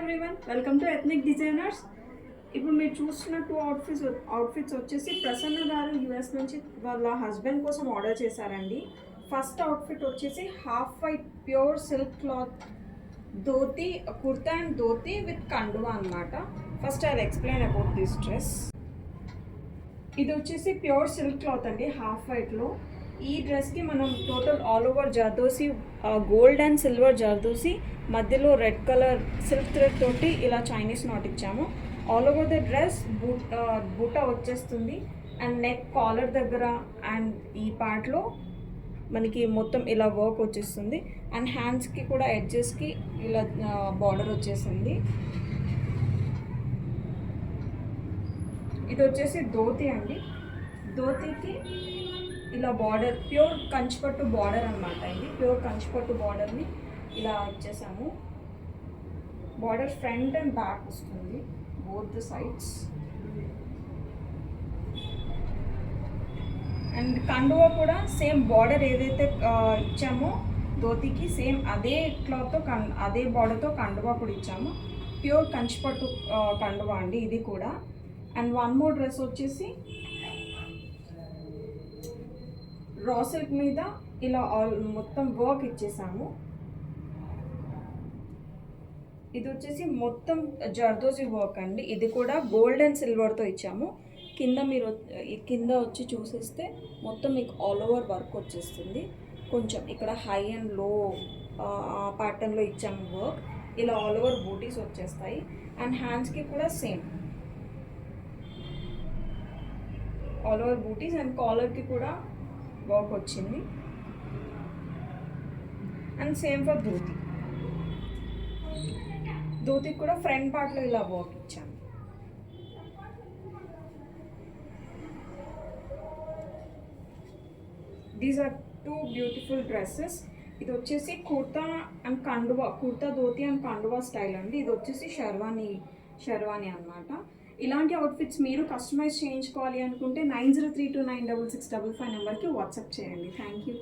Everyone, welcome to ethnic designers. ఇప్పుడు మీరు చూస్తున్న టూ అవుట్ఫిట్స్ వచ్చేసి ప్రసన్న గారు యూఎస్ నుంచి వాళ్ళ హస్బెండ్ కోసం ఆర్డర్ చేశారండి. ఫస్ట్ అవుట్ఫిట్ వచ్చేసి half white pure silk cloth dhoti, kurta and dhoti with కండువా అనమాట. First I explain about this dress. ఇది వచ్చేసి ప్యూర్ సిల్క్ క్లాత్ అండి, హాఫ్ వైట్లో. ఈ డ్రెస్కి మనం total all over zardozi, gold and silver zardozi, మధ్యలో రెడ్ కలర్ సిల్క్ థ్రెడ్ తోటి ఇలా చైనీస్ నాట్ ఇచ్చాము. ఆల్ ఓవర్ ద డ్రెస్ బూటా వచ్చేస్తుంది అండ్ నెక్ కాలర్ దగ్గర అండ్ ఈ పార్ట్లో మనకి మొత్తం ఇలా వర్క్ వచ్చేస్తుంది అండ్ హ్యాండ్స్కి కూడా ఎడ్జెస్కి ఇలా బార్డర్ వచ్చేసింది. ఇది వచ్చేసి ధోతి అండి. ధోతికి ఇలా బార్డర్ ప్యూర్ కంచిపట్టు బార్డర్ అనమాట. ఇది ప్యూర్ కంచిపట్టు బార్డర్ని ఇలా ఇచ్చేసాము. బార్డర్ ఫ్రంట్ అండ్ బ్యాక్ వస్తుంది, బోత్ ద సైడ్స్. అండ్ కండువా కూడా సేమ్ బార్డర్ ఏదైతే ఇచ్చామో ధోతికి సేమ్ అదే క్లాత్తో అదే బార్డర్తో కండువా కూడా ఇచ్చాము. ప్యూర్ కంచిపట్టు కండువా అండి ఇది కూడా. అండ్ వన్ మోర్ డ్రెస్ వచ్చేసి రా సిల్క్ మీద ఇలా మొత్తం వర్క్ ఇచ్చేసాము. ఇది వచ్చేసి మొత్తం జర్దోసి వర్క్ అండి. ఇది కూడా గోల్డ్ అండ్ సిల్వర్తో ఇచ్చాము. కింద వచ్చి చూసేస్తే మొత్తం మీకు ఆల్ ఓవర్ వర్క్ వచ్చేస్తుంది. కొంచెం ఇక్కడ హై అండ్ లో ప్యాటర్న్లో ఇచ్చాము వర్క్. ఇలా ఆల్ ఓవర్ బూటీస్ వచ్చేస్తాయి అండ్ హ్యాండ్స్కి కూడా same all over booties and కాలర్కి కూడా వర్క్ వచ్చింది. And same for dhoti. ధోతికి కూడా ఫ్రంట్ పార్ట్లో ఇలా వర్క్ ఇచ్చాము. These are two beautiful dresses. ఇది వచ్చేసి కుర్తా అండ్ కండువా, కుర్తా ధోతి అండ్ కండువా స్టైల్ అండి. ఇది వచ్చేసి షర్వానీ అన్నమాట. ఇలాంటి అవుట్ఫిట్స్ మీరు కస్టమైజ్ చేయించుకోవాలి అనుకుంటే 90329665 నెంబర్కి వాట్సాప్ చేయండి. Thank you.